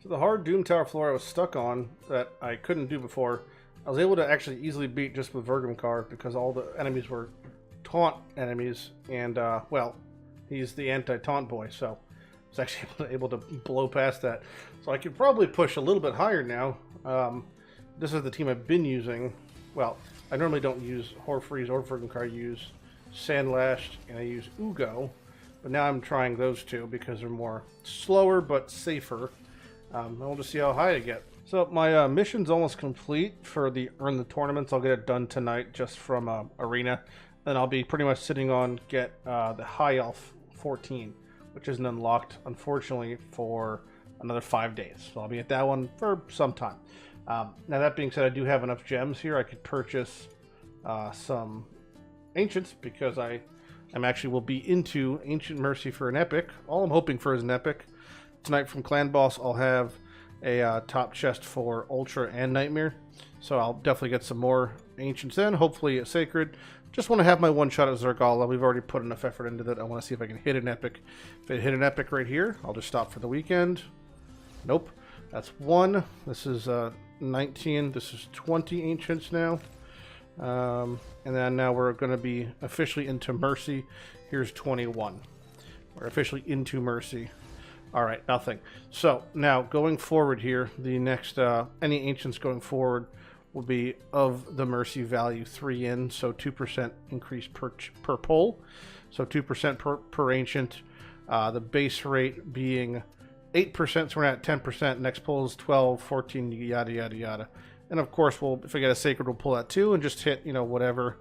So the hard Doom Tower floor I was stuck on that I couldn't do before, I was able to actually easily beat just with Vergamcar because all the enemies were taunt enemies, and well, he's the anti-taunt boy, so I was actually able to blow past that. So I could probably push a little bit higher now. This is the team I've been using. Well, I normally don't use Horfreeze or Vergamcar. I use Sandlash and I use Ugo, but now I'm trying those two because they're more slower but safer. And we'll just see how high I get. So my mission's almost complete for the Earn the Tournaments. I'll get it done tonight just from Arena. Then I'll be pretty much sitting on get the High Elf 14, which isn't unlocked, unfortunately, for another 5 days. So I'll be at that one for some time. Now that being said, I do have enough gems here. I could purchase some Ancients because I'm actually will be into Ancient Mercy for an Epic. All I'm hoping for is an Epic. Tonight from Clan Boss, I'll have a top chest for Ultra and Nightmare. So I'll definitely get some more Ancients in, hopefully a Sacred. Just want to have my one shot at Zargala. We've already put enough effort into that. I want to see if I can hit an Epic. If I hit an Epic right here, I'll just stop for the weekend. Nope. That's 1. This is 19. This is 20 Ancients now. And then now we're going to be officially into Mercy. Here's 21. We're officially into Mercy. Alright, nothing. So, now, going forward here, the next, any Ancients going forward will be of the Mercy value 3 in, so 2% increase per pull. So 2% per Ancient. The base rate being 8%, so we're at 10%. Next pull is 12, 14, yada, yada, yada. And of course, if we get a Sacred, we'll pull that too and just hit, you know, whatever.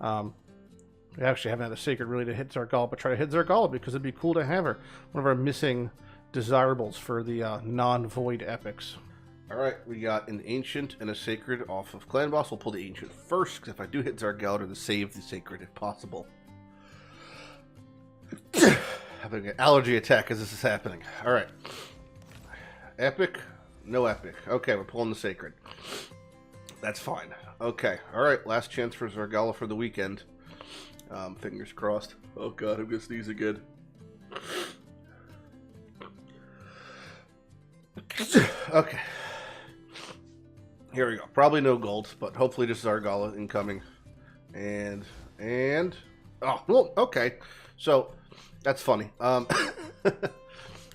We actually haven't had a Sacred really to hit Zargala, but try to hit Zargala because it'd be cool to have her. One of our missing desirables for the non-void epics. Alright, we got an Ancient and a Sacred off of Clan Boss. We'll pull the Ancient first, because if I do hit Zargala, to save the Sacred if possible. Having an allergy attack as this is happening. Alright. Epic, no Epic. Okay, we're pulling the Sacred. That's fine. Okay, alright, last chance for Zargala for the weekend. Fingers crossed. Oh god, I'm gonna sneeze again. Okay. Here we go. Probably no gold, but hopefully just Zargala incoming. And oh, well, okay. So that's funny.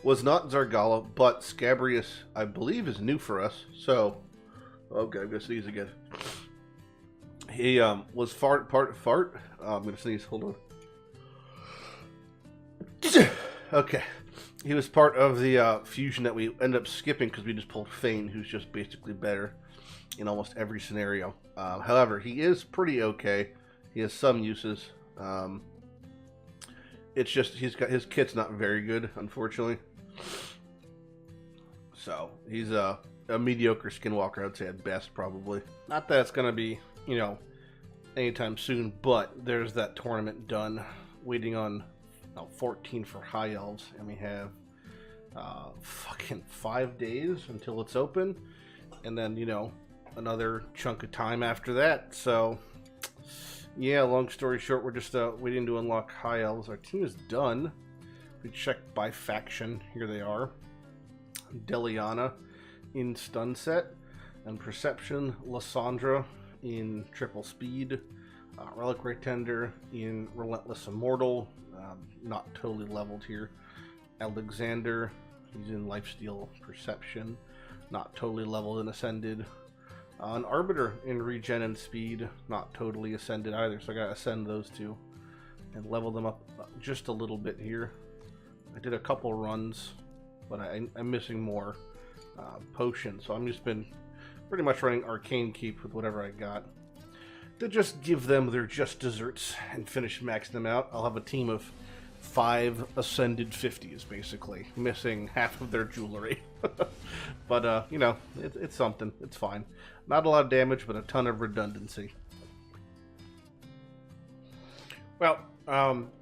Was not Zargala, but Scabrius, I believe, is new for us. So, okay, I'm gonna sneeze again. He was part fart. I'm gonna sneeze. Hold on. Okay. He was part of the fusion that we ended up skipping because we just pulled Fane, who's just basically better in almost every scenario. However, he is pretty okay. He has some uses. It's just his kit's not very good, unfortunately. So he's a mediocre skinwalker, I'd say at best, probably. Not that it's gonna be, you know, anytime soon, but there's that tournament done, waiting on 14 for High Elves, and we have fucking 5 days until it's open, and then, you know, another chunk of time after that. So yeah, long story short, we're just waiting to unlock High Elves. Our team is done. We check by faction. Here they are. Deliana in stun set, and Perception Lysandra in triple speed, Relic Tender in Relentless Immortal, not totally leveled here. Alexander, he's in Lifesteal Perception, not totally leveled and ascended. An Arbiter in Regen and Speed, not totally ascended either, so I gotta ascend those two and level them up just a little bit here. I did a couple runs, but I'm missing more potions, so I'm just been pretty much running Arcane Keep with whatever I got to just give them their just desserts and finish maxing them out. I'll have a team of 5 ascended 50s, basically, missing half of their jewelry. But, you know, it's something. It's fine. Not a lot of damage, but a ton of redundancy. Well,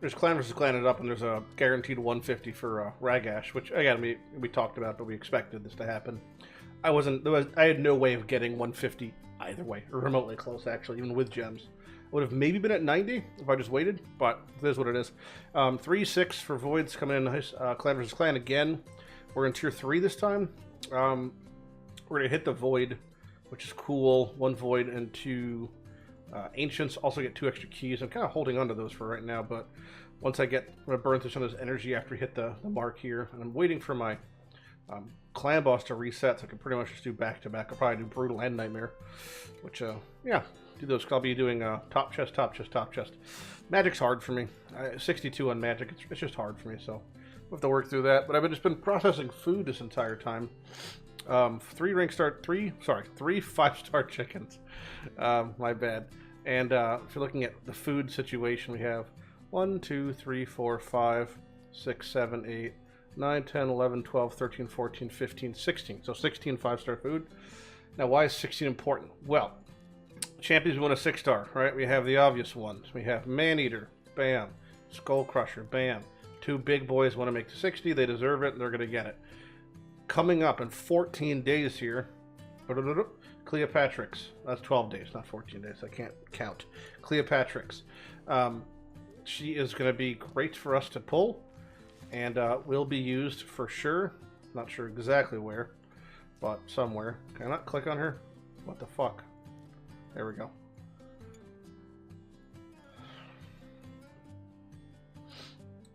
there's Clan vs. Clan it up, and there's a guaranteed 150 for Ragash, which, again, we talked about, but we expected this to happen. I had no way of getting 150 either way, or remotely close, actually, even with gems. I would have maybe been at 90 if I just waited, but it is what it is. 3-6 for Voids coming in. Clan vs. Clan again. We're in Tier 3 this time. We're going to hit the Void, which is cool. 1 Void and 2 Ancients. Also get 2 extra keys. I'm kind of holding on to those for right now, but once I'm going to burn through some of this energy after we hit the mark here. And I'm waiting for my clan boss to reset, so I can pretty much just do back-to-back. I'll probably do Brutal and Nightmare, which, yeah, do those. I'll be doing top chest, top chest, top chest. Magic's hard for me. 62 on Magic. It's just hard for me, so we'll have to work through that. But I've just been processing food this entire time. 3 5-star chickens. My bad. And if you're looking at the food situation, we have 1, 2, 3, 4, 5, 6, 7, 8, 9, 10, 11, 12, 13, 14, 15, 16. So 16 5-star food. Now, why is 16 important? Well, champions win a 6-star, right? We have the obvious ones. We have Man-Eater, bam. Skull Crusher, bam. 2 big boys want to make 60. They deserve it, and they're going to get it. Coming up in 14 days here, Cleopatrix. That's 12 days, not 14 days. I can't count. Cleopatrix. She is going to be great for us to pull, and will be used for sure. Not sure exactly where, but somewhere. Can I not click on her? What the fuck? There we go.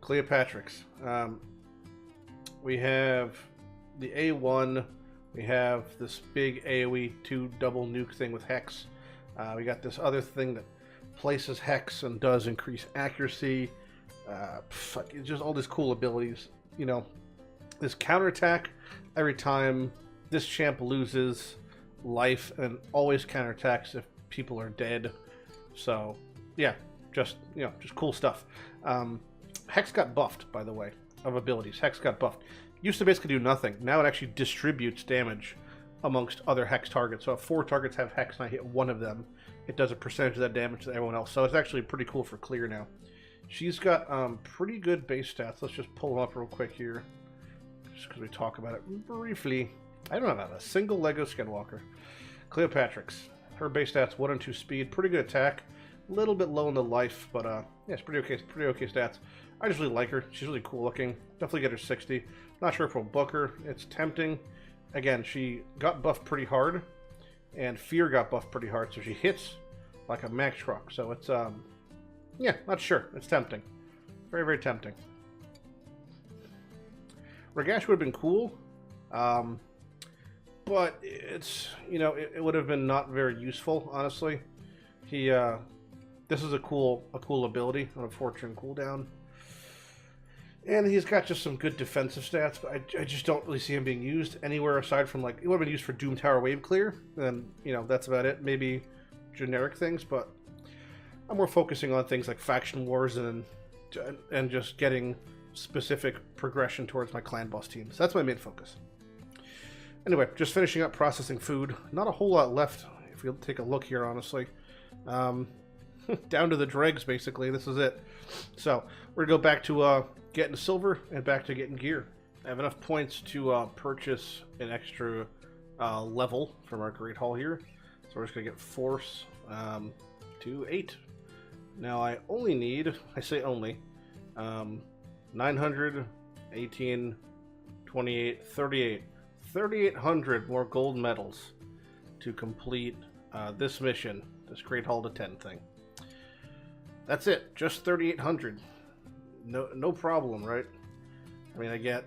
Cleopatrix. We have the A1. We have this big AoE 2 double nuke thing with Hex. We got this other thing that places Hex and does increase accuracy. Just all these cool abilities. You know, this counterattack every time this champ loses life, and always counterattacks if people are dead. So yeah, just cool stuff. Hex got buffed, by the way, of abilities. Hex got buffed. Used to basically do nothing. Now it actually distributes damage amongst other Hex targets. So if 4 targets have Hex and I hit one of them, it does a percentage of that damage to everyone else. So it's actually pretty cool for clear now. She's got pretty good base stats. Let's just pull them up real quick here, just because we talk about it briefly. I don't have a single Lego Skinwalker. Cleopatrix. Her base stats 1 and 2 speed. Pretty good attack. A little bit low in the life, but yeah, it's pretty okay stats. I just really like her. She's really cool looking. Definitely get her 60. Not sure if we'll book her. It's tempting. Again, she got buffed pretty hard, and Fear got buffed pretty hard, so she hits like a Mack truck. So it's, yeah, not sure. It's tempting. Very, very tempting. Ragash would have been cool, but it's, it would have been not very useful, honestly. This is a cool ability on a Fortune cooldown. And he's got just some good defensive stats, but I just don't really see him being used anywhere aside from, like, it would have been used for Doom Tower Wave Clear, and, that's about it. Maybe generic things, but I'm more focusing on things like Faction Wars and just getting specific progression towards my clan boss teams. That's my main focus. Anyway, just finishing up processing food. Not a whole lot left, if you take a look here, honestly. Down to the dregs, basically. This is it. So, we're going to go back to getting silver and back to getting gear. I have enough points to purchase an extra level from our Great Hall here. So we're just going to get Force to 8. Now, I only need, I say only, 900, 18, 28, 38. 3,800 more gold medals to complete this mission, this Great Hall to 10 thing. That's it, just 3,800. No problem, right? I mean, I get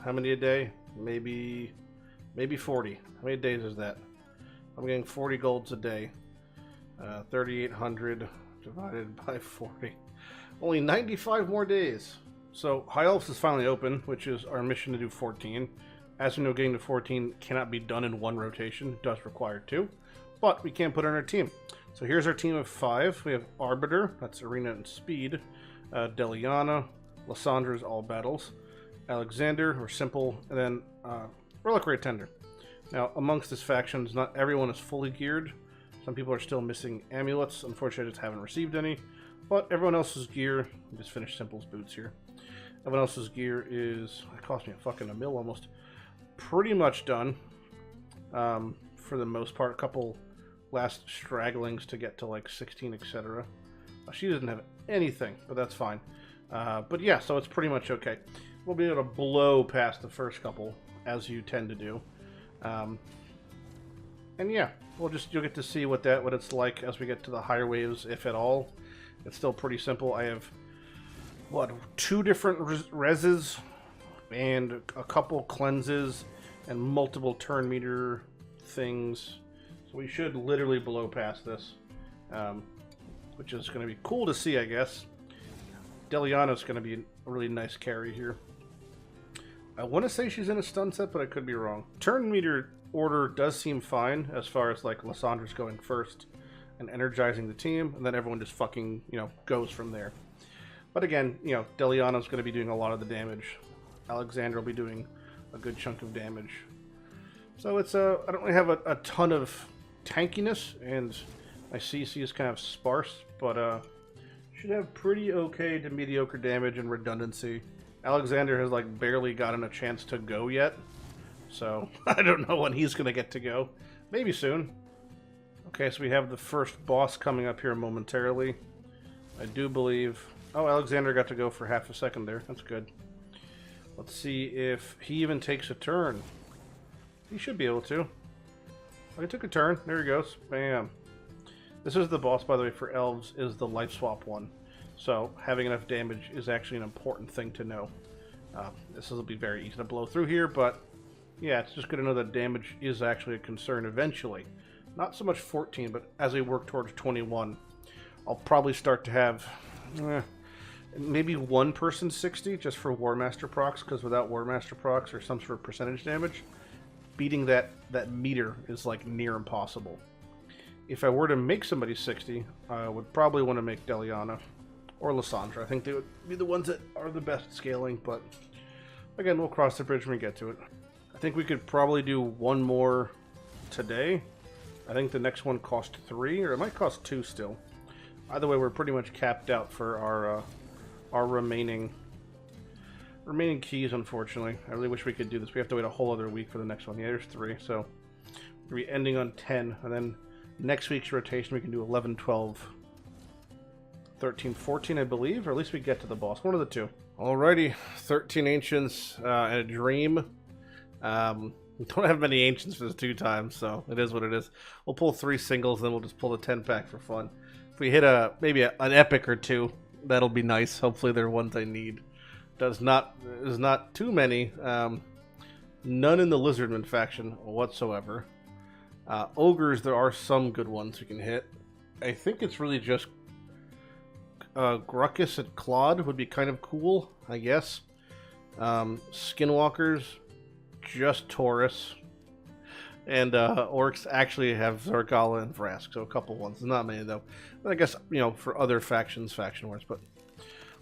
how many a day? Maybe 40. How many days is that? I'm getting 40 golds a day. 3,800 divided by 40. Only 95 more days. So High Elves is finally open, which is our mission to do 14. As we know, getting to 14 cannot be done in one rotation. It does require 2. But we can put on our team. So here's our team of 5. We have Arbiter, that's Arena and Speed. Deliana, Lyssandra's all battles. Alexander, or Simple, and then Reliquary Tender. Now, amongst this faction, not everyone is fully geared. Some people are still missing amulets. Unfortunately, I just haven't received any. But everyone else's gear, just finished Simple's boots here. Everyone else's gear is, it cost me a mil almost. Pretty much done. For the most part, a couple last stragglings to get to like 16, etc. She doesn't have anything, but that's fine. But yeah, so it's pretty much okay. We'll be able to blow past the first couple, as you tend to do. And yeah, you'll get to see what it's like as we get to the higher waves, if at all. It's still pretty simple. I have 2 different reses and a couple cleanses and multiple turn meter things. So we should literally blow past this, which is going to be cool to see, I guess. Deliana's going to be a really nice carry here. I want to say she's in a stun set, but I could be wrong. Turn meter order does seem fine as far as like Lyssandra's going first and energizing the team, and then everyone just fucking, goes from there. But again, Deliana's going to be doing a lot of the damage. Alexander will be doing a good chunk of damage. So it's I don't really have a ton of tankiness, and my CC is kind of sparse, but should have pretty okay to mediocre damage and redundancy. Alexander has like barely gotten a chance to go yet, so I don't know when he's going to get to go. Maybe soon. Okay, so we have the first boss coming up here momentarily. I do believe... Oh, Alexander got to go for half a second there. That's good. Let's see if he even takes a turn. He should be able to. Oh, he took a turn. There he goes. Bam. This is the boss, by the way, for elves, is the life swap one. So having enough damage is actually an important thing to know. This will be very easy to blow through here, but yeah, it's just good to know that damage is actually a concern eventually. Not so much 14, but as we work towards 21, I'll probably start to have maybe one person 60 just for War Master procs, because without War Master procs or some sort of percentage damage, beating that meter is like near impossible. If I were to make somebody 60, I would probably want to make Deliana or Lysandra. I think they would be the ones that are the best scaling, but again, we'll cross the bridge when we get to it. I think we could probably do one more today. I think the next one cost 3, or it might cost 2 still. Either way, we're pretty much capped out for our remaining keys, unfortunately. I really wish we could do this. We have to wait a whole other week for the next one. Yeah, there's 3, so we'll be ending on 10, and then next week's rotation we can do 11, 12, 13, 14, I believe, or at least we get to the boss. One of the 2. Alrighty, 13 Ancients and a Dream. We don't have many Ancients for this 2 times, so it is what it is. We'll pull 3 singles, then we'll just pull the 10-pack for fun. If we hit maybe an epic or 2, that'll be nice. Hopefully they're ones I need. There's not too many. None in the Lizardman faction whatsoever. Ogres, there are some good ones we can hit. I think it's really just Gruckus and Claude would be kind of cool, I guess. Skinwalkers, just Taurus. And Orcs actually have Zargala and Vrask, so a couple ones. Not many, though. But I guess, for other factions, faction wars. But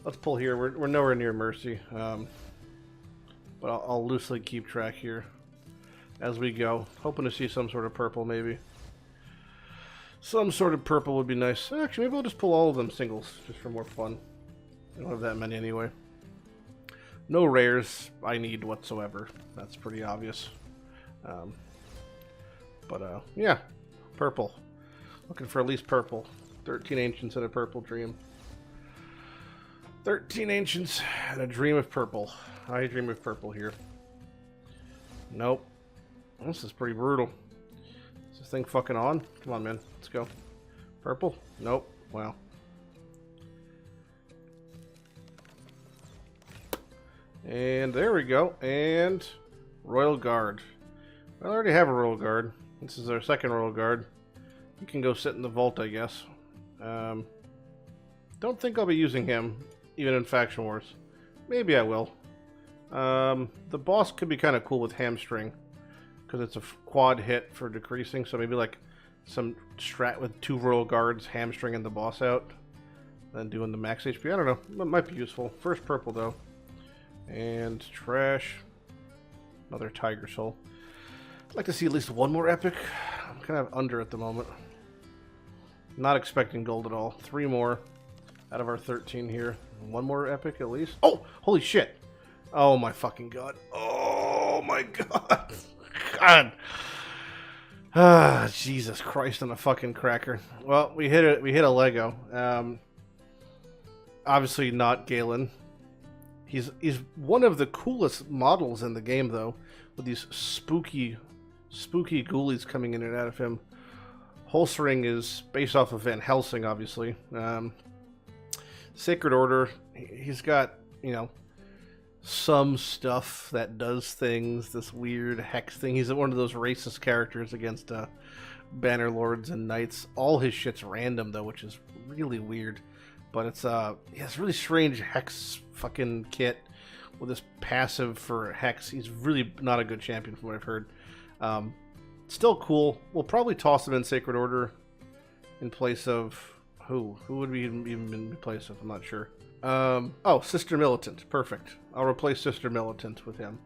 let's pull here. We're nowhere near Mercy. But I'll loosely keep track here as we go. Hoping to see some sort of purple, maybe. Some sort of purple would be nice. Actually, maybe we'll just pull all of them singles, just for more fun. I don't have that many anyway. No rares I need whatsoever. That's pretty obvious. Yeah. Purple. Looking for at least purple. 13 Ancients and a purple dream. 13 Ancients and a dream of purple. I dream of purple here. Nope. This is pretty brutal. Is this thing fucking on? Come on, man. Let's go. Purple? Nope. Wow. And there we go. And Royal Guard. I already have a Royal Guard. This is our second Royal Guard. You can go sit in the vault, I guess. Don't think I'll be using him, even in Faction Wars. Maybe I will. The boss could be kind of cool with Hamstring, because it's a quad hit for decreasing, so maybe like some strat with 2 Royal Guards hamstringing the boss out, then doing the max HP. I don't know. It might be useful. First purple, though. And trash. Another Tiger Soul. I'd like to see at least one more epic. I'm kind of under at the moment. Not expecting gold at all. 3 more out of our 13 here. One more epic at least. Oh! Holy shit! Oh my fucking god. Oh my god. God. Ah, Jesus Christ on a fucking cracker. Well, we hit a Lego. Obviously not Gaellen. He's one of the coolest models in the game, though, with these spooky spooky ghoulies coming in and out of him. Holstering is based off of Van Helsing, obviously. Sacred Order, he's got, you know, some stuff that does things, this weird hex thing. He's one of those racist characters against banner lords and knights. All his shit's random, though, which is really weird. But it's it's really strange hex fucking kit with this passive for hex. He's really not a good champion from what I've heard. Still cool. We'll probably toss him in Sacred Order in place of who? Who would we even be in place of? I'm not sure. Oh, Sister Militant. Perfect. I'll replace Sister Militant with him.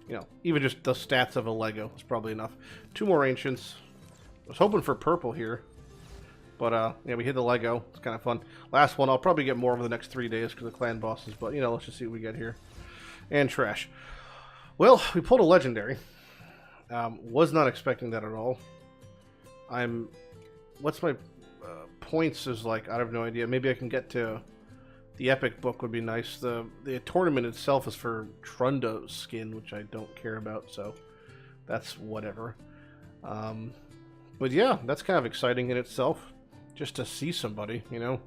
You know, even just the stats of a Lego is probably enough. 2 more Ancients. I was hoping for purple here. But, yeah, we hit the Lego. It's kind of fun. Last one, I'll probably get more over the next 3 days because of clan bosses. But, you know, let's just see what we get here. And trash. Well, we pulled a Legendary. Was not expecting that at all. What's my points is like? I have no idea. Maybe I can get to the Epic book would be nice. The tournament itself is for Trundo's skin, which I don't care about, so that's whatever. But yeah, that's kind of exciting in itself, just to see somebody, you know.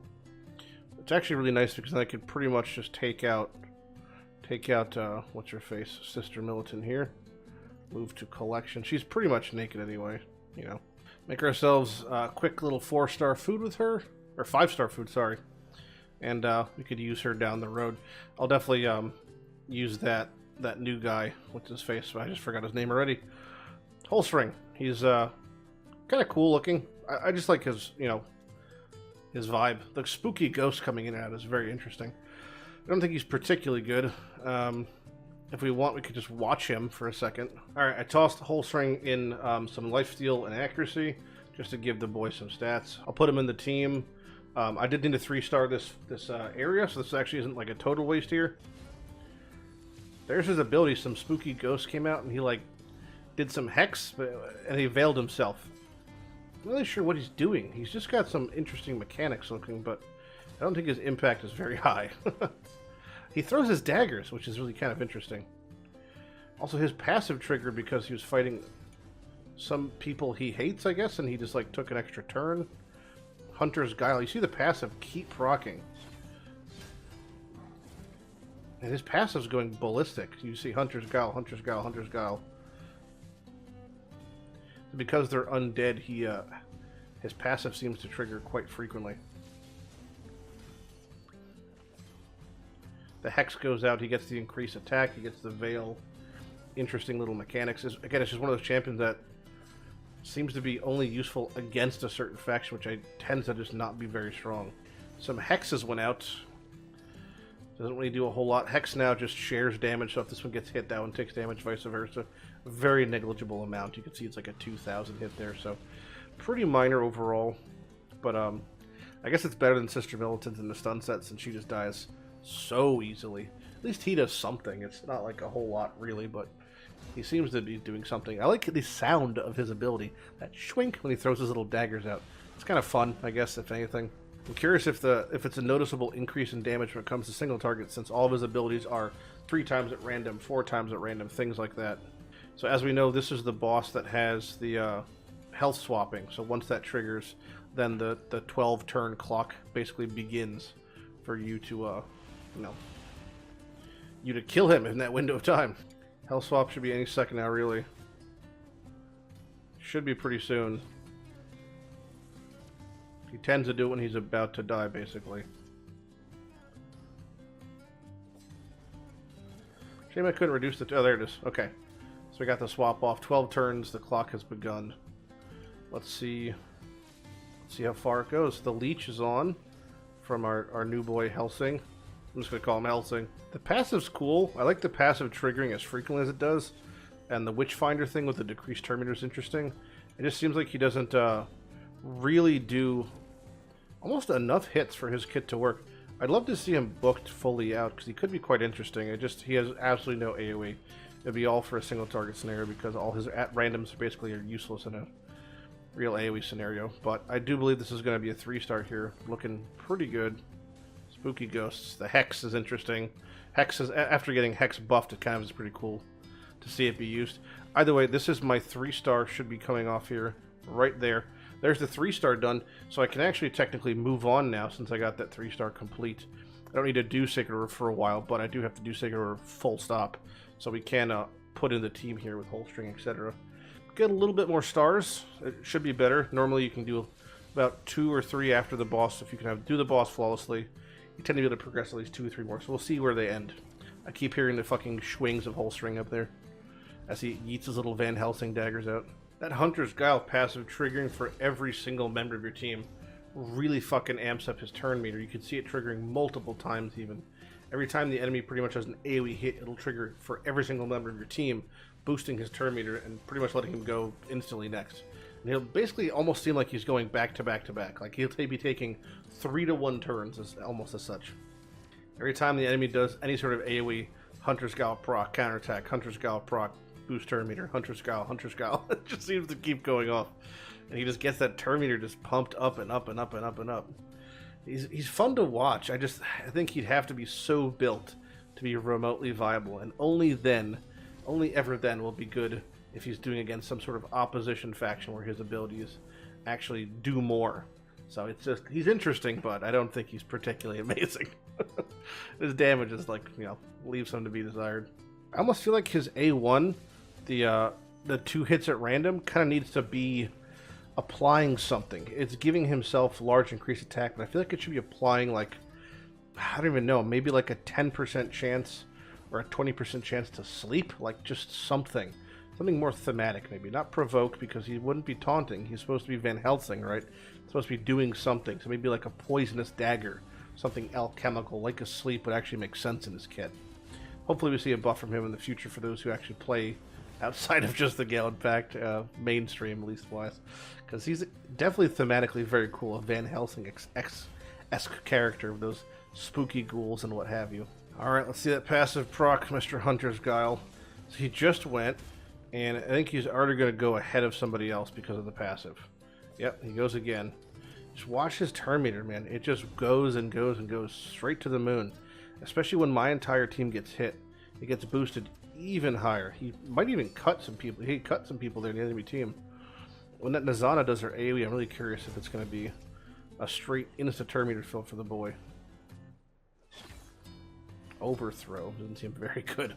It's actually really nice because then I could pretty much just take out what's her face, Sister Militant here. Move to collection. She's pretty much naked anyway, you know. Make ourselves a quick little 4-star food with her, or 5-star food, sorry. And we could use her down the road. I'll definitely use that new guy with his face. I just forgot his name already. Holstring. He's kind of cool looking. I just like his, you know, his vibe. The spooky ghost coming in and out is very interesting. I don't think he's particularly good. If we want, we could just watch him for a second. Alright, I tossed Holstring in some lifesteal and accuracy, just to give the boy some stats. I'll put him in the team. I did need to 3-star this area, so this actually isn't like a total waste here. There's his ability. Some spooky ghost came out, and he like did some hex, and he veiled himself. I'm not really sure what he's doing. He's just got some interesting mechanics looking, but I don't think his impact is very high. He throws his daggers, which is really kind of interesting. Also, his passive triggered because he was fighting some people he hates, I guess, and he just like took an extra turn. Hunter's Guile. You see the passive keep rocking. And his passive's going ballistic. You see Hunter's Guile, Hunter's Guile, Hunter's Guile. Because they're undead, his passive seems to trigger quite frequently. The Hex goes out, he gets the increased attack, he gets the Veil. Interesting little mechanics. Again, it's just one of those champions that seems to be only useful against a certain faction, which tends to just not be very strong. Some Hexes went out. Doesn't really do a whole lot. Hex now just shares damage, so if this one gets hit, that one takes damage, vice versa. Very negligible amount. You can see it's like a 2,000 hit there, so pretty minor overall. But I guess it's better than Sister Militant in the stun set, since she just dies so easily. At least he does something. It's not like a whole lot, really, but he seems to be doing something. I like the sound of his ability. That shwink when he throws his little daggers out. It's kind of fun, I guess, if anything. I'm curious if it's a noticeable increase in damage when it comes to single targets, since all of his abilities are 3 times at random, 4 times at random, things like that. So as we know, this is the boss that has the health swapping. So once that triggers, then the 12-turn clock basically begins for you to, you to kill him in that window of time. Health swap should be any second now, really. Should be pretty soon. He tends to do it when he's about to die, basically. Shame I couldn't reduce the... Oh, there it is. Okay. So we got the swap off. 12 turns, the clock has begun. Let's see how far it goes. The leech is on from our new boy Helsing. I'm just going to call him Helsing. The passive's cool. I like the passive triggering as frequently as it does. And the Witchfinder thing with the decreased turn meter is interesting. It just seems like he doesn't really do almost enough hits for his kit to work. I'd love to see him booked fully out, because he could be quite interesting. He has absolutely no AoE. It'd be all for a single target scenario, because all his at-randoms basically are useless in a real AoE scenario. But I do believe this is going to be a 3-star here. Looking pretty good. Spooky Ghosts. The Hex is interesting. Hex is, after getting Hex buffed, it kind of is pretty cool to see it be used. Either way, this is my 3-star, should be coming off here, right there. There's the 3-star done, so I can actually technically move on now since I got that 3-star complete. I don't need to do Sacred Order for a while, but I do have to do Sacred Order full stop. So we can put in the team here with holstering, etc. Get a little bit more stars. It should be better. Normally you can do about 2 or 3 after the boss. If you can do the boss flawlessly, you tend to be able to progress at least 2 or 3 more. So we'll see where they end. I keep hearing the fucking swings of holstering up there as he yeets his little Van Helsing daggers out. That Hunter's Guile passive triggering for every single member of your team really fucking amps up his turn meter. You can see it triggering multiple times even. Every time the enemy pretty much has an AoE hit, it'll trigger for every single member of your team, boosting his turn meter and pretty much letting him go instantly next. And he'll basically almost seem like he's going back to back to back. Like he'll be taking 3-to-1 turns, almost as such. Every time the enemy does any sort of AoE, Hunter's Guile proc, counterattack, Hunter's Guile proc, boost turn meter, Hunter's Guile, Hunter's Guile. It just seems to keep going off. And he just gets that turn meter just pumped up and up and up and up and up. He's fun to watch. I think he'd have to be so built to be remotely viable. And only ever then will be good if he's doing against some sort of opposition faction where his abilities actually do more. So it's just, he's interesting, but I don't think he's particularly amazing. His damage is like, leaves some to be desired. I almost feel like his A1, the 2 hits at random, kind of needs to be applying something. It's giving himself large increased attack, but I feel like it should be applying like, I don't even know, maybe like a 10% chance or a 20% chance to sleep, like just something more thematic, maybe not provoke, because he wouldn't be taunting. He's supposed to be Van Helsing, right? He's supposed to be doing something, so maybe like a poisonous dagger, something alchemical like a sleep would actually make sense in his kit. Hopefully we see a buff from him in the future for those who actually play outside of just the Gaellen Pact mainstream, at least wise, because he's definitely thematically very cool, a Van Helsing-esque character with those spooky ghouls and what have you. Alright, let's see that passive proc, Mr. Hunter's Guile. So he just went, and I think he's already going to go ahead of somebody else because of the passive. Yep, he goes again. Just watch his turn meter, man. It just goes and goes and goes straight to the moon. Especially when my entire team gets hit. It gets boosted even higher. He might even cut some people. He cut some people there in the enemy team. When that Nazana does her AoE, I'm really curious if it's going to be a straight insta turn meter fill for the boy. Overthrow doesn't seem very good.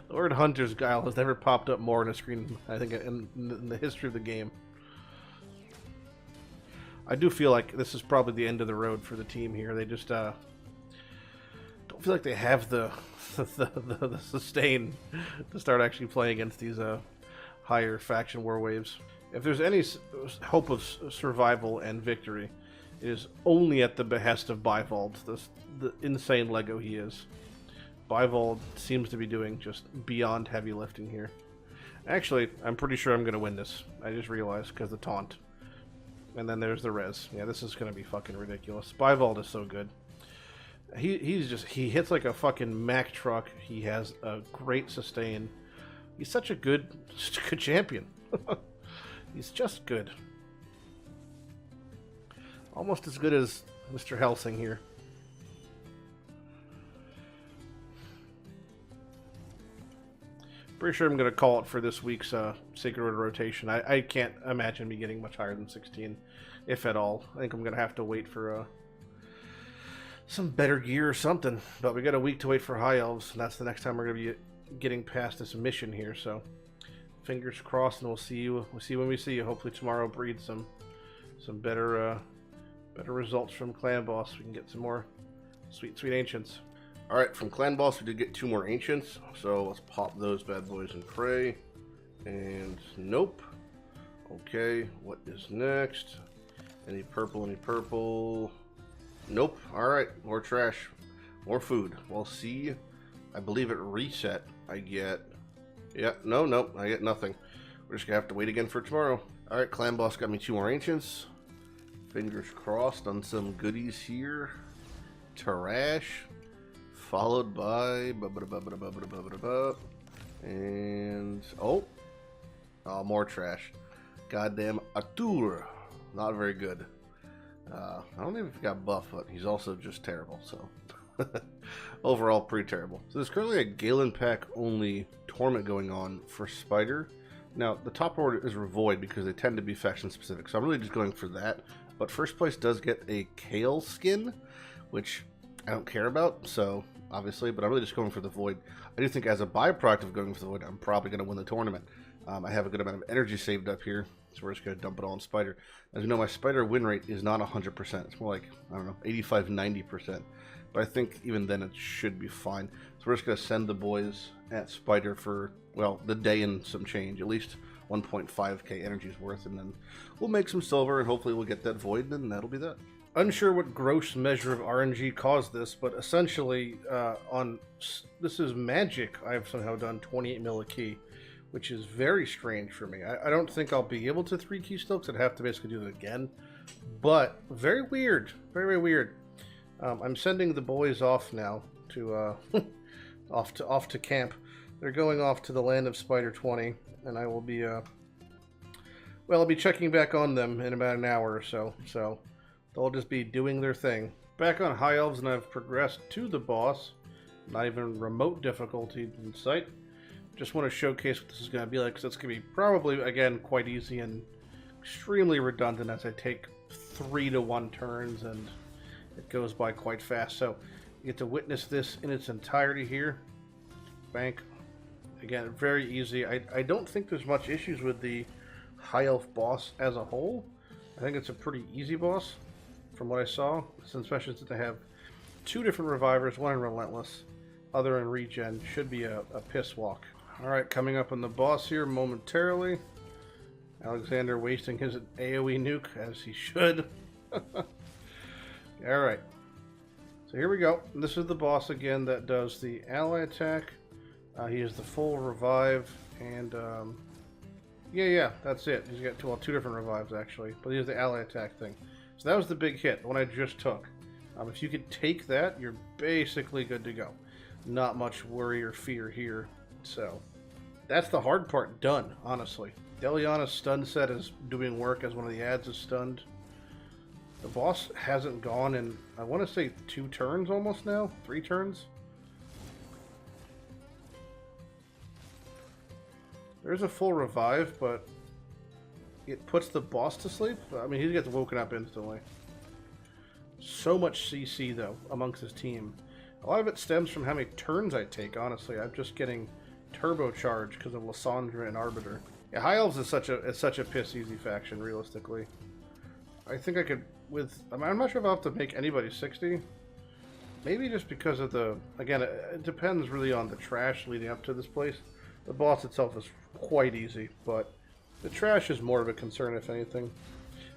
Lord Hunter's Guile has never popped up more on a screen, I think, in the history of the game. I do feel like this is probably the end of the road for the team here. They just don't feel like they have the sustain to start actually playing against these higher faction war waves. If there's any hope of survival and victory, it is only at the behest of Bivald, the insane Lego he is. Bivald seems to be doing just beyond heavy lifting here. Actually, I'm pretty sure I'm going to win this. I just realized because the taunt. And then there's the res. Yeah, this is going to be fucking ridiculous. Bivald is so good. He hits like a fucking Mack truck. He has a great sustain. He's such a good champion. He's just good. Almost as good as Mr. Helsing here. Pretty sure I'm going to call it for this week's Sacred Order rotation. I can't imagine me getting much higher than 16, if at all. I think I'm going to have to wait for some better gear or something. But we got a week to wait for High Elves, and that's the next time we're going to be getting past this mission here. So fingers crossed, and we'll see you. We'll see when we see you. Hopefully tomorrow breeds some better results from Clan Boss. We can get some more sweet Ancients. Alright, from Clan Boss we did get 2 more Ancients, so let's pop those bad boys and pray. And nope. Okay, what is next? Any purple? Nope. Alright, more trash. More food. We'll see. I believe it reset. I get... Yeah, nope, I get nothing. We're just gonna have to wait again for tomorrow. Alright, Clan Boss got me 2 more Ancients. Fingers crossed on some goodies here. Trash. Followed by and oh, more trash. Goddamn Artur, not very good. I don't even know if he got buff, but he's also just terrible. So Overall, pretty terrible. So there's currently a Gaellen pack only tournament going on for Spider. Now, the top order is Revoid because they tend to be faction specific, so I'm really just going for that. But first place does get a Kale skin, which I don't care about, so obviously, but I'm really just going for the Void. I do think as a byproduct of going for the Void, I'm probably going to win the tournament. I have a good amount of energy saved up here, so we're just going to dump it all on Spider. As you know, my Spider win rate is not 100%. It's more like, I don't know, 85, 90%. But I think even then it should be fine. So we're just going to send the boys at Spider for, well, the day and some change. At least 1.5k energy's worth, and then we'll make some silver, and hopefully we'll get that Void, and that'll be that. Unsure what gross measure of RNG caused this, but essentially, this is magic. I've somehow done 28 mil a key, which is very strange for me. I don't think I'll be able to 3 key still, because I'd have to basically do it again. But very weird, very, very weird. I'm sending the boys off now to off to camp. They're going off to the land of Spider 20, and I will be I'll be checking back on them in about an hour or so. So they'll just be doing their thing. Back on High Elves, and I've progressed to the boss. Not even remote difficulty in sight. Just want to showcase what this is going to be like, because it's going to be probably, again, quite easy and extremely redundant as I take 3-to-1 turns, and it goes by quite fast. So you get to witness this in its entirety here. Bank. Again, very easy. I don't think there's much issues with the High Elf boss as a whole. I think it's a pretty easy boss from what I saw, especially since they have 2 different revivers, one in Relentless, other in Regen. Should be a piss walk. Alright, coming up on the boss here momentarily. Alexander wasting his AoE nuke, as he should. Alright, so here we go. This is the boss again that does the ally attack. He has the full revive, and yeah, that's it. He's got 2 different revives actually, but he has the ally attack thing. So that was the big hit, the one I just took. If you could take that, you're basically good to go. Not much worry or fear here. So that's the hard part done, honestly. Deliana's stun set is doing work as one of the ads is stunned. The boss hasn't gone in, I want to say 2 turns almost now? 3 turns? There's a full revive, but it puts the boss to sleep. I mean, he gets woken up instantly. So much CC, though, amongst his team. A lot of it stems from how many turns I take, honestly. I'm just getting turbocharged because of Lysandra and Arbiter. Yeah, High Elves is such a piss-easy faction, realistically. I think I could, I'm not sure if I'll have to make anybody 60. Maybe just because of the, again, it depends really on the trash leading up to this place. The boss itself is quite easy, but the trash is more of a concern, if anything.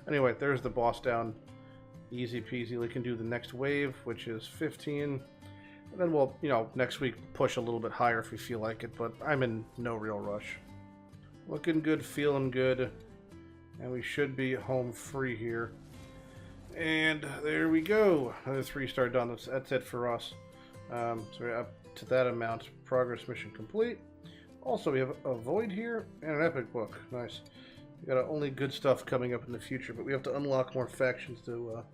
Anyway, there's the boss down. Easy peasy. We can do the next wave, which is 15. And then we'll, next week push a little bit higher if we feel like it, but I'm in no real rush. Looking good, feeling good. And we should be home free here. And there we go. Another 3-star done. That's it for us. So we're up to that amount. Progress mission complete. Also, we have a Void here and an Epic book. Nice. We got only good stuff coming up in the future, but we have to unlock more factions to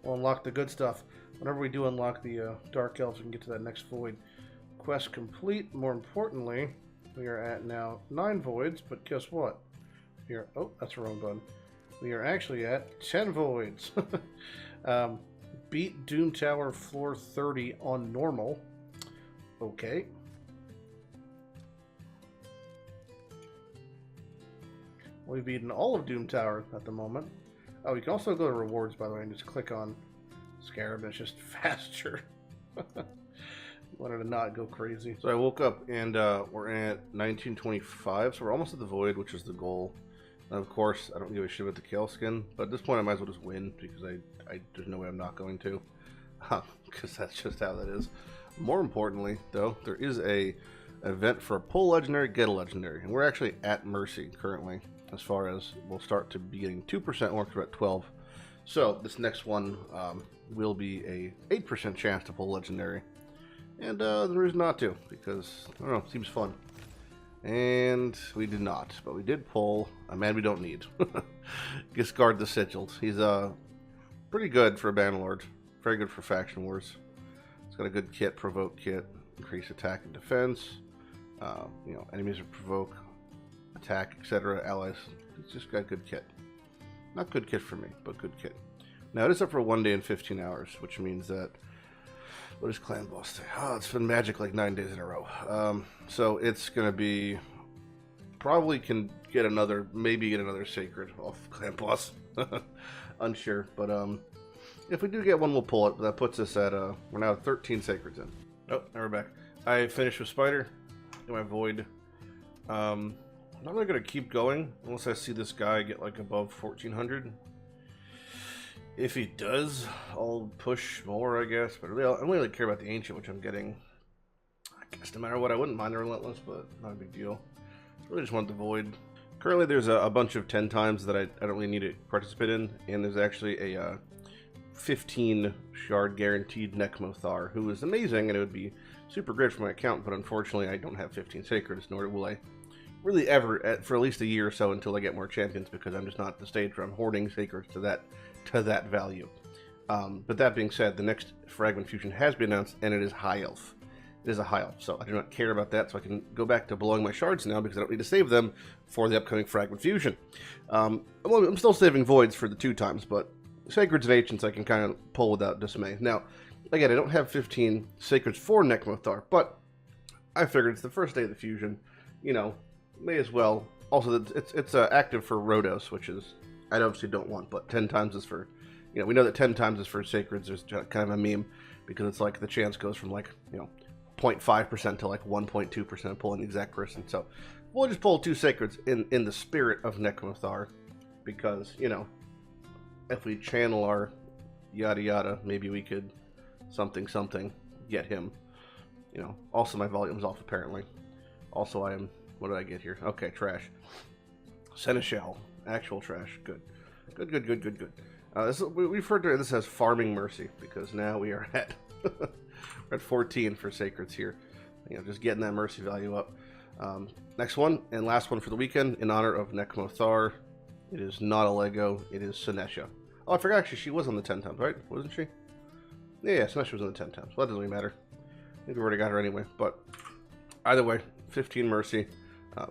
unlock the good stuff. Whenever we do unlock the Dark Elves, we can get to that next Void. Quest complete. More importantly, we are at now 9 Voids, but guess what? Oh, that's the wrong button. We are actually at 10 Voids. Beat Doom Tower floor 30 on normal. Okay. We've beaten all of Doom Tower at the moment. Oh, you can also go to rewards, by the way, and just click on Scarab, and it's just faster. Wanted to not go crazy. So I woke up, and we're at 1925, so we're almost at the Void, which is the goal. And of course, I don't give a shit about the Kale skin, but at this point I might as well just win, because there's no way I'm not going to. Because that's just how that is. More importantly, though, there is a event for a pull legendary, get a legendary, and we're actually at Mercy currently. As far as we'll start to be getting 2% more, we're at 12. So this next one will be a 8% chance to pull legendary, and the reason not to, because I don't know, it seems fun. And we did not, but we did pull a man we don't need. Giscard the Sigiled. He's pretty good for a Bannerlord, very good for faction wars. He's got a good kit, provoke kit, increase attack and defense. You know, enemies will provoke, attack, etc. Allies. It's just got a good kit. Not good kit for me, but good kit. Now it is up for 1 day and 15 hours, which means that, what does Clan Boss say? Oh, it's been magic like 9 days in a row. So it's gonna be, probably can get another, maybe get another Sacred off Clan Boss. Unsure, but if we do get one, we'll pull it. That puts us at, we're now 13 Sacreds in. Oh, now we're back. I finished with Spider, in my Void. I'm not really gonna keep going, unless I see this guy get like above 1400. If he does, I'll push more, I guess. But really, I don't really care about the Ancient, which I'm getting. I guess no matter what, I wouldn't mind the Relentless, but not a big deal. I really just want the Void. Currently, there's a bunch of 10 times that I don't really need to participate in, and there's actually a 15 shard guaranteed Minotaur, who is amazing, and it would be super great for my account, but unfortunately, I don't have 15 Sacreds, nor will I really ever, for at least a year or so until I get more champions, because I'm just not at the stage where I'm hoarding Sacreds to that value. But that being said, the next Fragment Fusion has been announced, and it is High Elf. It is a High Elf, so I do not care about that, so I can go back to blowing my shards now, because I don't need to save them for the upcoming Fragment Fusion. I'm still saving Voids for the 2 times, but Sacreds and Ancients I can kind of pull without dismay. Now, again, I don't have 15 Sacreds for Minotaur, but I figured it's the first day of the Fusion, you know, may as well. Also, it's active for Rhodos, which is, I obviously don't want, but 10 times is for, you know, we know that 10 times is for Sacreds. There's kind of a meme, because it's like the chance goes from like, you know, 0.5% to like 1.2% pulling the exact person. So we'll just pull 2 Sacreds in the spirit of Minotaur, because, you know, if we channel our yada yada, maybe we could something get him. You know, also my volume's off apparently. Also I am, what did I get here? Okay, trash. Seneschal. Actual trash. Good. Good. We referred to this as Farming Mercy, because now we are at we're at 14 for Sacreds here. You know, just getting that Mercy value up. Next one, and last one for the weekend, in honor of Minotaur. It is not a Lego, it is Senesha. Oh, I forgot, actually, she was on the 10 times, right? Wasn't she? Yeah, Senesha was on the 10 times. Well, that doesn't really matter. I think we already got her anyway, but either way, 15 Mercy.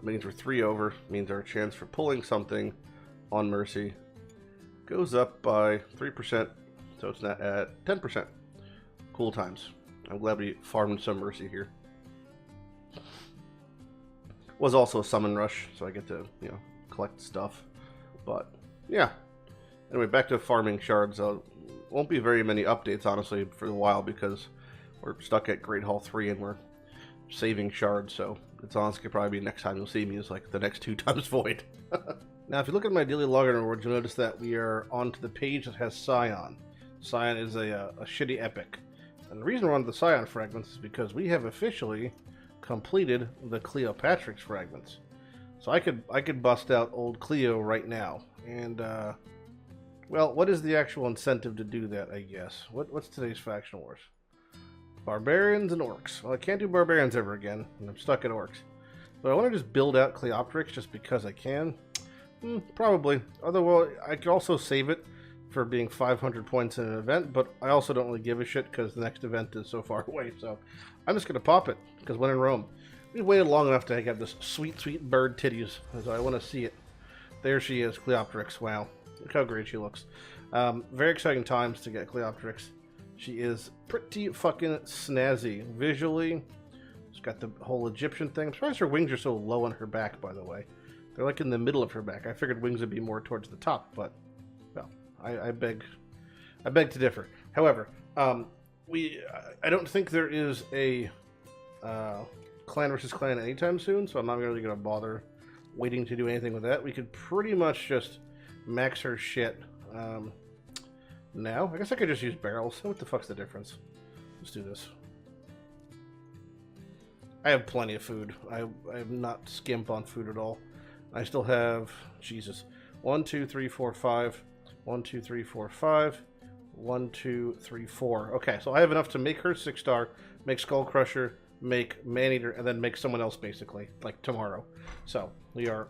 Means we're 3 over, means our chance for pulling something on Mercy goes up by 3%, so it's not at 10%. Cool times. I'm glad we farmed some Mercy here. Was also a summon rush, so I get to, you know, collect stuff. But yeah. Anyway, back to farming shards. Won't be very many updates, honestly, for a while, because we're stuck at Great Hall 3 and we're saving shards, so it's honestly probably be next time you'll see me is like the next 2 times Void. Now, if you look at my daily login rewards, you'll notice that we are onto the page that has Scion. Scion is a shitty epic. And the reason we're on the Scion fragments is because we have officially completed the Cleopatrix fragments. So I could bust out old Cleo right now. And, well, what is the actual incentive to do that, I guess? What's today's faction wars? Barbarians and Orcs. Well, I can't do Barbarians ever again, and I'm stuck at Orcs. But I want to just build out Cleopatrix just because I can. Probably. Although, well, I could also save it for being 500 points in an event, but I also don't really give a shit because the next event is so far away. So I'm just going to pop it, because when in Rome. We've waited long enough to have this sweet, sweet bird titties, so I want to see it. There she is, Cleopatrix. Wow. Look how great she looks. Very exciting times to get Cleopatrix. She is pretty fucking snazzy. Visually, she's got the whole Egyptian thing. I'm surprised her wings are so low on her back, by the way. They're like in the middle of her back. I figured wings would be more towards the top, but, well, I beg to differ. However, I don't think there is a clan versus clan anytime soon, so I'm not really going to bother waiting to do anything with that. We could pretty much just max her shit now. I guess I could just use barrels. What the fuck's the difference? Let's do this. I have plenty of food. I am not skimp on food at all. I still have, Jesus, 1, 2, 3, 4, 5. 1, 2, 3, 4, 5. 1, 2, 3, 4. Okay, so I have enough to make her 6-star, make Skull Crusher, make Maneater, and then make someone else, basically, like tomorrow. So, we are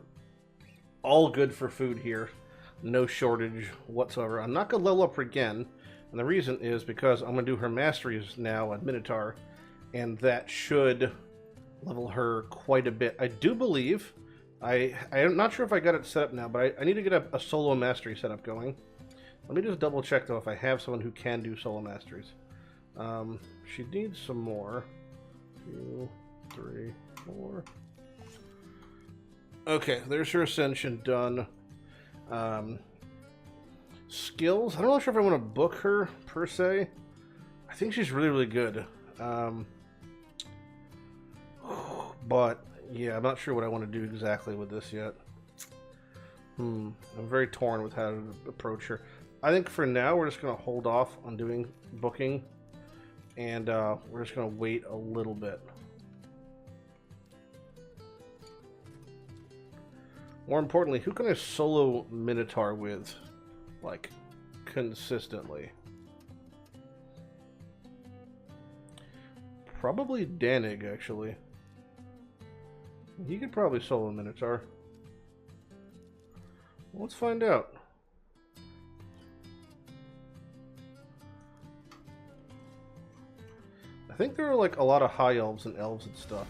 all good for food here. No shortage whatsoever. I'm not going to level up again, And the reason is because I'm going to do her Masteries now at Minotaur, and that should level her quite a bit. I do believe, I'm not sure if I got it set up now, but I need to get a solo Mastery setup going. Let me just double check though if I have someone who can do solo Masteries. She needs some more. 2, 3, 4. Okay, there's her Ascension done. Skills, I'm not sure if I want to book her per se. I think she's really, really good. But yeah, I'm not sure what I want to do exactly with this yet. I'm very torn with how to approach her. I think for now we're just going to hold off on doing booking, and we're just going to wait a little bit. More importantly, who can I solo Minotaur with, like, consistently? Probably Danig, actually. He could probably solo Minotaur. Let's find out. I think there are like a lot of high elves and elves and stuff.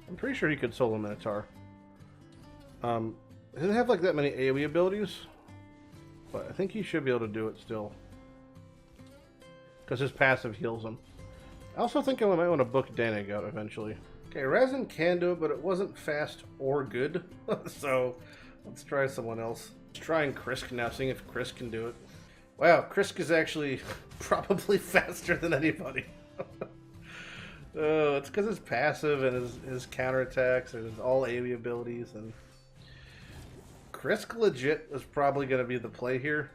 I'm pretty sure he could solo Minotaur. He doesn't have like that many AoE abilities, but I think he should be able to do it still. Because his passive heals him. I also think I might want to book Danig out eventually. Okay, Razin can do it, but it wasn't fast or good. So, let's try someone else. Let's try Krisk now, seeing if Krisk can do it. Wow, Krisk is actually probably faster than anybody. Oh, it's because his passive and his counterattacks and his all AoE abilities. And Krisk legit is probably going to be the play here.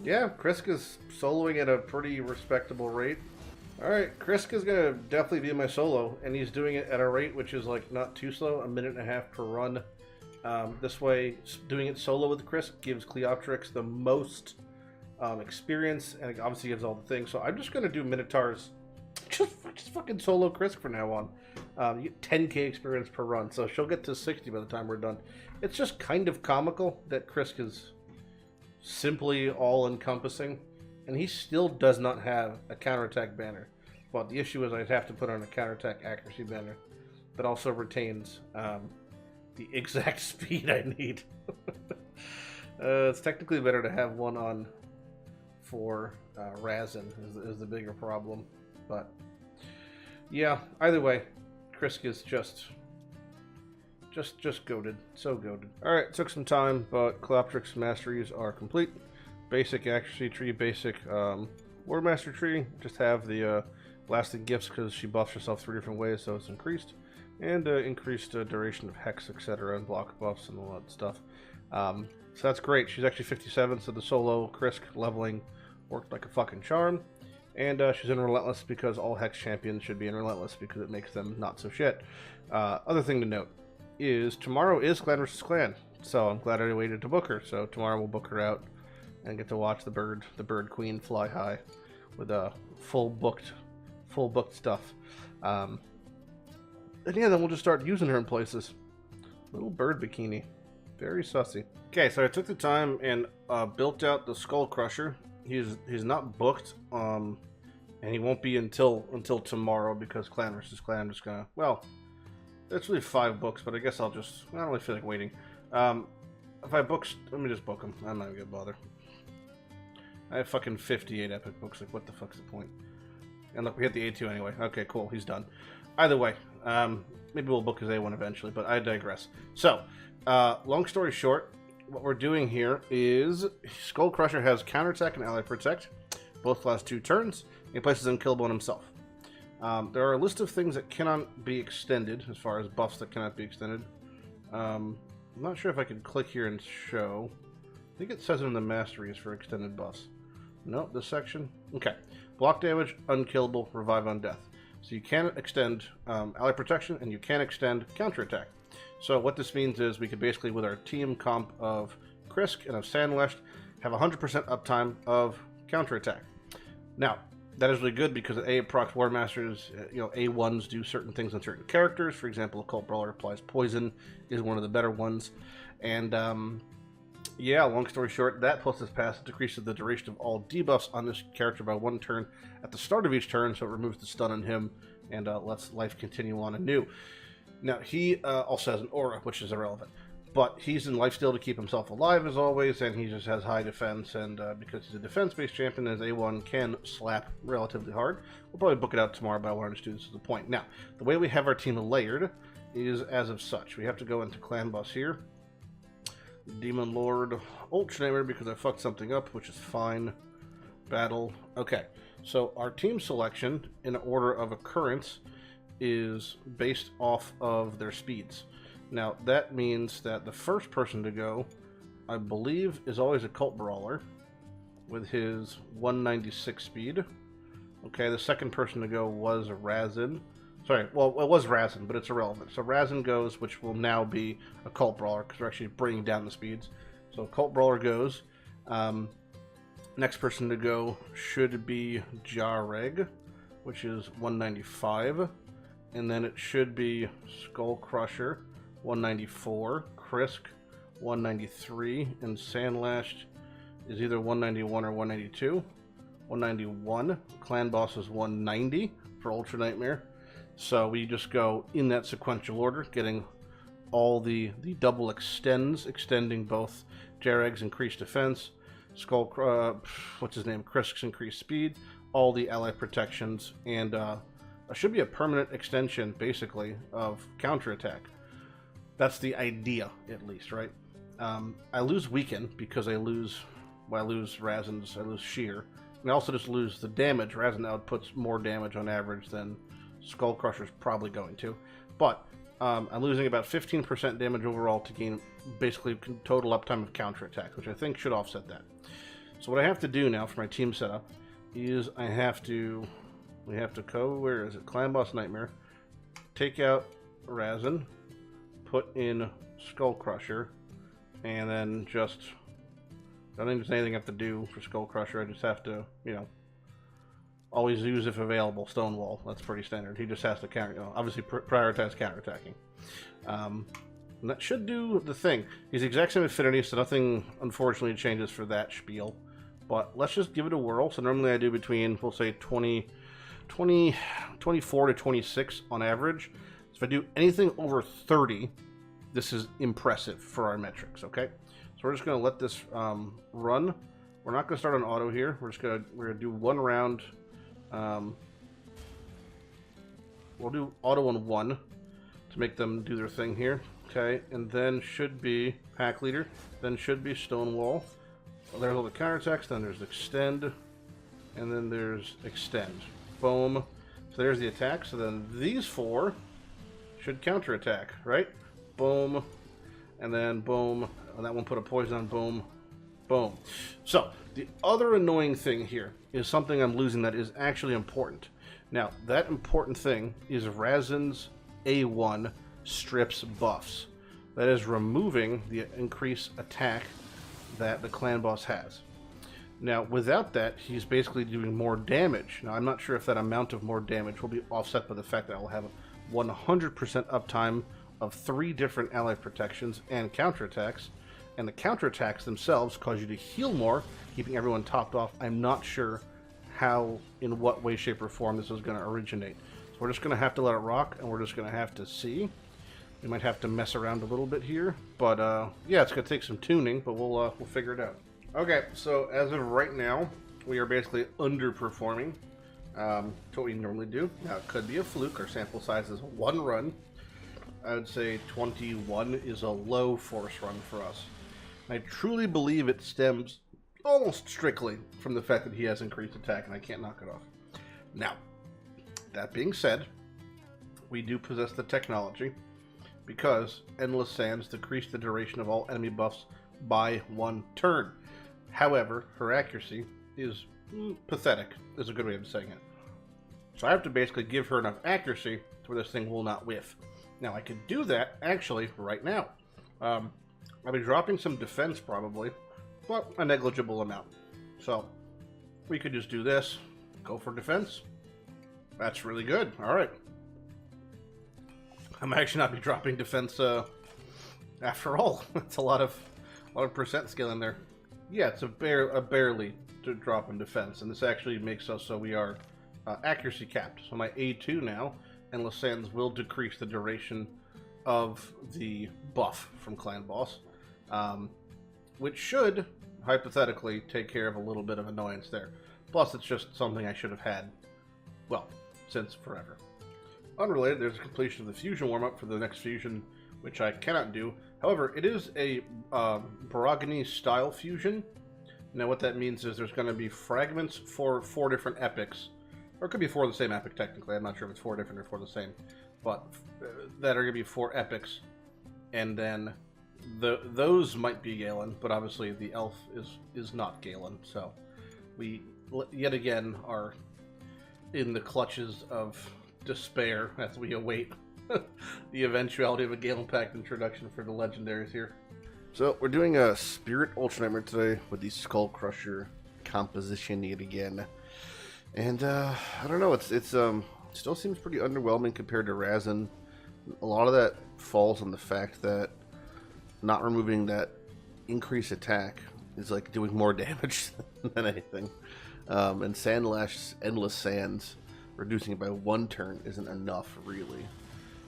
Yeah, Krisk is soloing at a pretty respectable rate. Alright, Krisk is going to definitely be my solo, and he's doing it at a rate which is like not too slow, 1.5 minutes per run. This way, doing it solo with Krisk gives Cleoptrix the most experience, and it obviously gives all the things. So I'm just going to do Minotaur's, just fucking solo Krisk from now on. You get 10k experience per run, so she'll get to 60 by the time we're done. It's just kind of comical that Krisk is simply all-encompassing, and he still does not have a counterattack banner. Well, the issue is I'd have to put on a counterattack accuracy banner that also retains the exact speed I need. It's technically better to have one on for Razin is the bigger problem, but yeah, either way, Krisk is just goated. So goated. Alright, took some time, but Cleoptrix Masteries are complete. Basic accuracy tree, basic War Master tree. Just have the lasting gifts because she buffs herself 3 different ways, so it's increased. And increased duration of hex, etc., and block buffs and all that stuff. So that's great. She's actually 57, so the solo Krisk leveling worked like a fucking charm. And she's in Relentless because all hex champions should be in Relentless because it makes them not so shit. Other thing to note is tomorrow is Clan vs. Clan, so I'm glad I waited to book her. So tomorrow we'll book her out and get to watch the bird queen fly high with full booked stuff. And yeah, then we'll just start using her in places. Little bird bikini, very sussy. Okay, so I took the time and built out the Skull Crusher. He's not booked, and he won't be until tomorrow because Clan vs. Clan. I'm just gonna, well, it's really 5 books, but I guess I don't really feel like waiting. If I book, let me just book them. I'm not even gonna bother. I have fucking 58 epic books. Like, what the fuck's the point? And look, we hit the A2 anyway. Okay, cool. He's done. Either way, maybe we'll book his A1 eventually, but I digress. So, long story short, what we're doing here is Skull Crusher has counterattack and ally protect, both last 2 turns. He places unkillable on himself. There are a list of things that cannot be extended, as far as buffs that cannot be extended. I'm not sure if I can click here and show. I think it says it in the Masteries for extended buffs. Nope, this section. Okay. Block damage, unkillable, revive on death. So you can extend ally protection, and you can extend counterattack. So what this means is we could basically, with our team comp of Krisk and of Sandwest, have 100% uptime of counterattack. Now, that is really good because A procs War Masters, A1s do certain things on certain characters. For example, Occult Brawler applies poison is one of the better ones. And Yeah, long story short, that plus this pass decreases the duration of all debuffs on this character by 1 turn at the start of each turn, so it removes the stun on him and lets life continue on anew. Now, he also has an aura, which is irrelevant. But he's in lifesteal to keep himself alive, as always, and he just has high defense, and because he's a defense-based champion, his A1 can slap relatively hard. We'll probably book it out tomorrow, but I wanted to do this as a point. Now, the way we have our team layered is as of such. We have to go into Clan Boss here. Demon Lord, Ultra Nightmare, because I fucked something up, which is fine. Battle. Okay, so our team selection, in order of occurrence, is based off of their speeds. Now, that means that the first person to go, I believe, is always a Cult Brawler with his 196 speed. Okay, the second person to go was a Razin. Sorry, well, it was Razin, but it's irrelevant. So Razin goes, which will now be a Cult Brawler, because we're actually bringing down the speeds. So Cult Brawler goes. Next person to go should be Jareg, which is 195. And then it should be Skull Crusher, 194, Krisk, 193, and Sandlashed is either 191 or 192. 191, Clan Boss is 190 for Ultra Nightmare. So we just go in that sequential order, getting all the double extends, extending both Jareg's increased defense, Krisk's increased speed, all the ally protections, and should be a permanent extension, basically, of counterattack. That's the idea, at least, right? I lose Weaken because I lose Razin's, I lose Sheer. And I also just lose the damage. Razin outputs more damage on average than Skull Crusher's probably going to. But I'm losing about 15% damage overall to gain basically total uptime of counterattack, which I think should offset that. So what I have to do now for my team setup is we have to go, where is it? Clan Boss Nightmare. Take out Razin, put in Skull Crusher, and then just, I don't think there's anything I have to do for Skull Crusher. I just have to, always use, if available, Stonewall. That's pretty standard. He just has to obviously prioritize counterattacking. And that should do the thing. He's the exact same affinity, so nothing unfortunately changes for that spiel. But let's just give it a whirl. So normally I do between, we'll say 24 to 26 on average. So if I do anything over 30, this is impressive for our metrics, okay? So we're just going to let this run. We're not going to start on auto here. We're going to do one round. We'll do auto on 1 to make them do their thing here, okay? And then should be Pack Leader. Then should be Stonewall. Well, there's all the counterattacks. Then there's Extend. And then there's Extend. Boom. So there's the attack. So then these 4 should counterattack, right? Boom. And then boom. And that one put a poison on. Boom. Boom. So the other annoying thing here is something I'm losing that is actually important. Now, that important thing is Razin's A1 strips buffs. That is removing the increased attack that the Clan Boss has. Now, without that, he's basically doing more damage. Now, I'm not sure if that amount of more damage will be offset by the fact that I will have 100% uptime of 3 different ally protections and counterattacks. And the counterattacks themselves cause you to heal more, keeping everyone topped off. I'm not sure how, in what way, shape, or form this is going to originate. So we're just going to have to let it rock, and we're just going to have to see. We might have to mess around a little bit here, but yeah, it's going to take some tuning, but we'll figure it out. Okay, so as of right now, we are basically underperforming to what we normally do. Now, it could be a fluke. Our sample size is 1 run. I would say 21 is a low force run for us. I truly believe it stems almost strictly from the fact that he has increased attack and I can't knock it off. Now, that being said, we do possess the technology because Endless Sands decrease the duration of all enemy buffs by 1 turn. However, her accuracy is pathetic, is a good way of saying it. So I have to basically give her enough accuracy to where this thing will not whiff. Now, I could do that, actually, right now. I'll be dropping some defense, probably, but a negligible amount. So, we could just do this, go for defense. That's really good. All right. I might actually not be dropping defense after all. It's a lot of A lot of percent skill in there. Yeah, it's a barely to drop in defense, and this actually makes us so we are accuracy capped. So my A2 now, Endless Sands, will decrease the duration of the buff from Clan Boss, which should, hypothetically, take care of a little bit of annoyance there. Plus, it's just something I should have had, well, since forever. Unrelated, there's a completion of the fusion warm-up for the next fusion, which I cannot do. However, it is a Baragani style fusion. Now what that means is there's going to be fragments for 4 different epics. Or it could be 4 of the same epic, technically. I'm not sure if it's 4 different or 4 the same. But that are going to be 4 epics. And then those might be Gaellen, but obviously the elf is not Gaellen. So we, yet again, are in the clutches of despair as we await the eventuality of a Gaellen Pact introduction for the legendaries here. So we're doing a Spirit Ultra Nightmare today with the Skull Crusher composition yet again, and I don't know, it's still seems pretty underwhelming compared to Razin. A lot of that falls on the fact that not removing that increased attack is like doing more damage than anything, and Sandlash's Endless Sands, reducing it by 1 turn isn't enough really.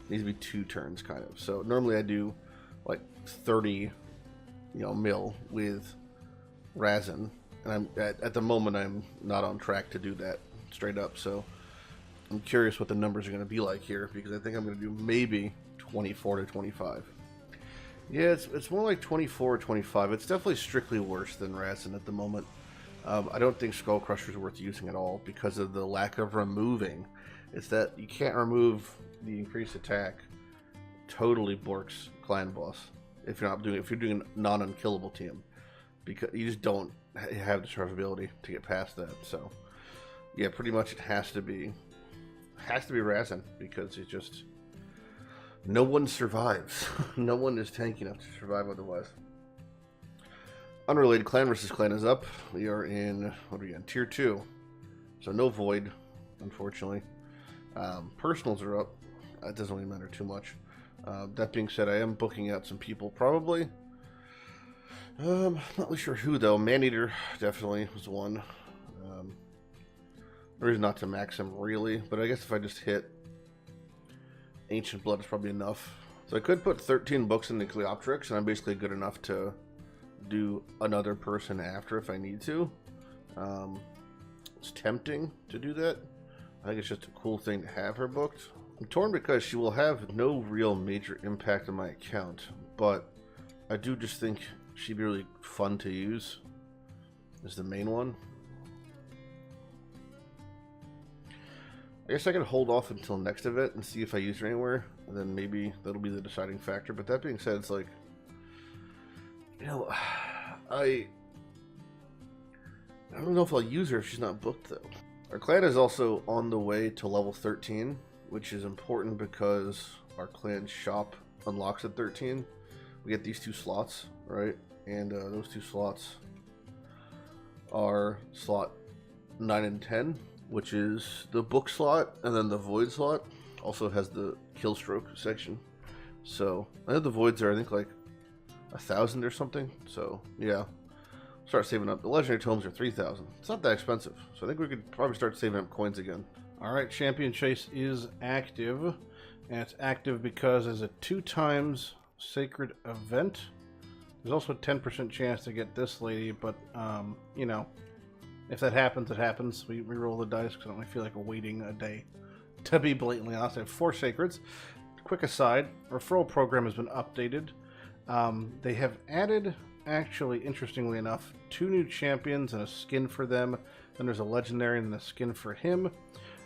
It needs to be 2 turns kind of. So normally I do like 30 mil with Razin, and I'm at the moment I'm not on track to do that straight up, so I'm curious what the numbers are going to be like here, because I think I'm going to do maybe 24 to 25. Yeah, it's more like 24 or 25. It's definitely strictly worse than Razin at the moment. I don't think Skull Crusher is worth using at all because of the lack of removing. It's that you can't remove the increased attack. Totally borks Clan Boss if you're doing a non-unkillable team, because you just don't have the survivability to get past that. So yeah, pretty much it has to be Razin, because it just, no one survives. No one is tanky enough to survive otherwise. Unrelated, Clan versus Clan is up. We are in, what are we in? Tier 2. So no Void, unfortunately. Personals are up. That doesn't really matter too much. That being said, I am booking out some people, probably. Not really sure who, though. Maneater definitely was one. No reason not to max him, really. But I guess if I just hit Ancient Blood is probably enough. So I could put 13 books in the Cleoptrix, and I'm basically good enough to do another person after if I need to. It's tempting to do that. I think it's just a cool thing to have her booked. I'm torn because she will have no real major impact on my account, but I do just think she'd be really fun to use as the main one. I guess I could hold off until next event and see if I use her anywhere, and then maybe that'll be the deciding factor. But that being said, it's like, I don't know if I'll use her if she's not booked, though. Our clan is also on the way to level 13, which is important because our clan shop unlocks at 13. We get these 2 slots, right? And those 2 slots are slot 9 and 10, which is the book slot, and then the void slot also has the kill stroke section. So I know the voids are, I think, like 1,000 or something. So yeah, start saving up. The legendary tomes are 3,000. It's not that expensive, so I think we could probably start saving up coins again. All right, Champion Chase is active, and it's active because it's a 2 times sacred event. There's also a 10% chance to get this lady, but if that happens, it happens. We roll the dice because I don't really feel like waiting a day. To be blatantly honest, I have 4 sacreds. Quick aside, referral program has been updated. They have added, actually, interestingly enough, 2 new champions and a skin for them. Then there's a legendary and then a skin for him.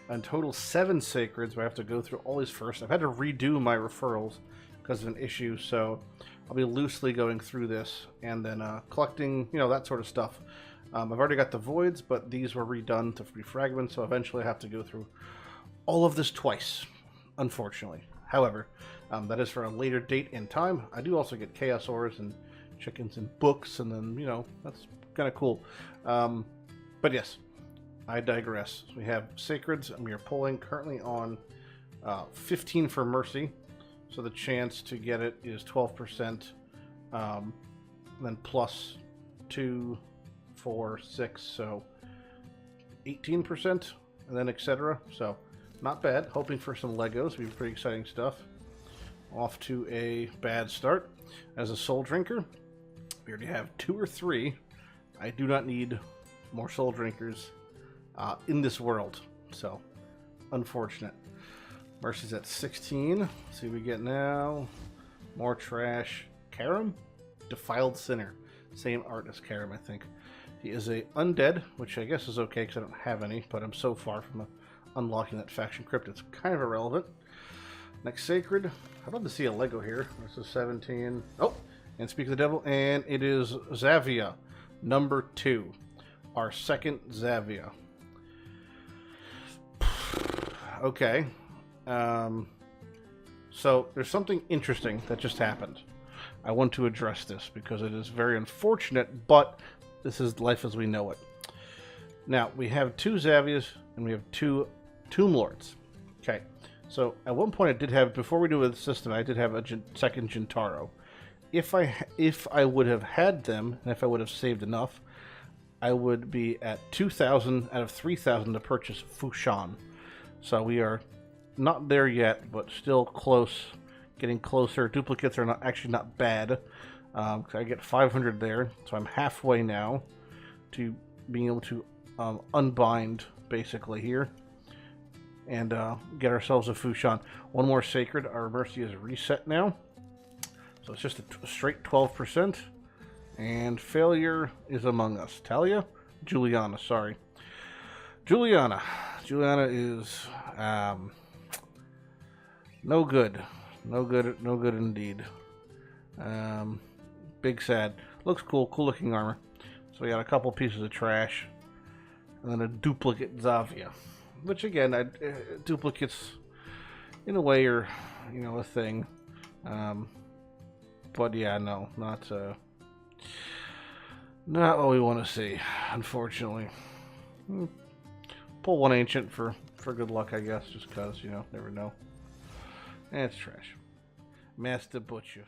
In total, 7 sacreds, but I have to go through all these first. I've had to redo my referrals because of an issue, so I'll be loosely going through this and then collecting, that sort of stuff. I've already got the voids, but these were redone to free fragments, so eventually I have to go through all of this twice, unfortunately. However, that is for a later date and time. I do also get chaos ores and chickens and books, and then, that's kind of cool. But yes, I digress. We have sacreds, and we are pulling currently on 15 for mercy, so the chance to get it is 12%. and then plus 2, 4, 6, so 18%, and then etc. So not bad. Hoping for some Legos. Would be pretty exciting stuff. Off to a bad start. As a soul drinker, we already have 2 or 3. I do not need more soul drinkers in this world. So, unfortunate. Mercy's at 16. Let's see what we get now. More trash. Karam? Defiled Sinner. Same art as Karam, I think. He is a undead, which I guess is okay because I don't have any, but I'm so far from unlocking that faction crypt, it's kind of irrelevant. Next Sacred. I'd love to see a Lego here. This is 17. Oh, and Speak of the Devil, and it is Xavia, number 2. Our second Xavia. Okay. So there's something interesting that just happened. I want to address this because it is very unfortunate, but this is life as we know it. Now, we have 2 Xavias and we have 2 Tomb Lords. Okay, so at one point I did have, before we do the system, I did have a second Gintaro. If I would have had them, and if I would have saved enough, I would be at 2,000 out of 3,000 to purchase Fushan. So we are not there yet, but still close, getting closer. Duplicates are actually not bad. I get 500 there, so I'm halfway now to being able to unbind, basically, here. And get ourselves a Fushan. One more Sacred. Our Mercy is reset now. So it's just a straight 12%. And Failure is among us. Talia? Juliana, sorry. Juliana. Juliana is no good. No good indeed. Big sad. Looks cool. Cool looking armor. So we got a couple pieces of trash. And then a duplicate Xavia. Which again, duplicates in a way are, a thing. But yeah, no, not what we want to see, unfortunately. Pull one ancient for good luck, I guess, just because, never know. And it's trash. Master Butcher.